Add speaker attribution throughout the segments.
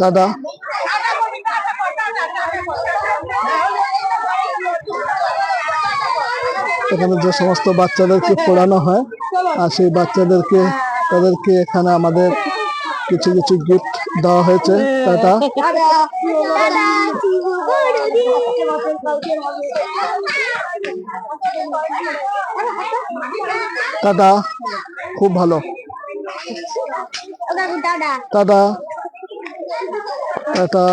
Speaker 1: দাদা এখানে যে সমস্ত বাচ্চাদেরকে পড়ানো হয় আর সেই বাচ্চাদেরকে তাদেরকে এখানে আমাদের কিছু কিছু গিফট দেওয়া হয়েছে। টাটা টাটা, খুব ভালো। টাটা টাটা,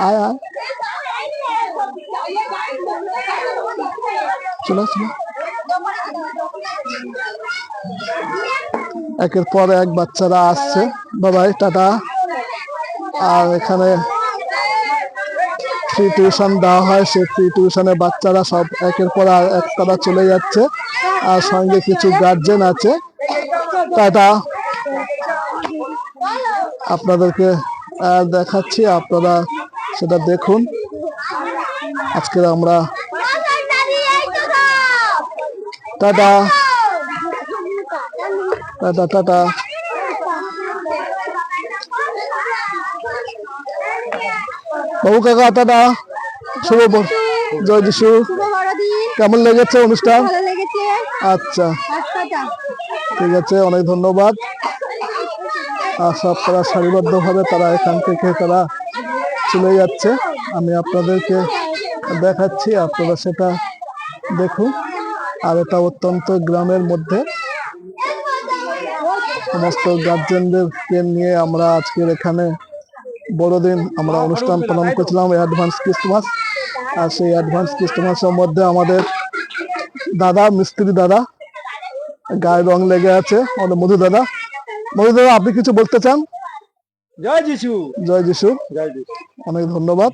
Speaker 1: আয় আয়, চলো চলো। একের পর এক বাচ্চারা আসছে। বাবাই টাটা। আর এখানে ফ্রি টিউশন দেওয়া হয়, সেই ফ্রি টিউশনে বাচ্চারা সব একের পর এক তারা চলে যাচ্ছে, আর সঙ্গে কিছু গার্জেন আছে। টাটা, আপনাদেরকে দেখাচ্ছি, আপনারা সেটা দেখুন। আজকে আমরা টাটা টাটা টাটা। বাবু কাকা টাটা, শুভ জয় যিশু। কেমন লেগেছে অনুষ্ঠান? আচ্ছা ঠিক আছে, অনেক ধন্যবাদ। আর সব তারা সারিবদ্ধ ভাবে তারা এখান থেকে তারা চলে যাচ্ছে। আমি আপনাদেরকে দেখাচ্ছি, আপনারা সেটা দেখুন। আর এটা অত্যন্ত গ্রামের মধ্যে, সমস্ত গার্জেনদেরকে নিয়ে আমরা আজকের এখানে বড়দিন আমরা অনুষ্ঠান পালন করছিলাম, অ্যাডভান্স ক্রিসমাস। আর সেই অ্যাডভান্স ক্রিসমাসের মধ্যে আমাদের দাদা, মিস্ত্রি দাদা গায়ে রং লেগে আছে, আমাদের মধু দাদা। মধু দাদা, আপনি কিছু বলতে চান?
Speaker 2: জয় যিশু।
Speaker 1: জয় যিশু।
Speaker 2: জয় যিশু।
Speaker 1: অনেক ধন্যবাদ।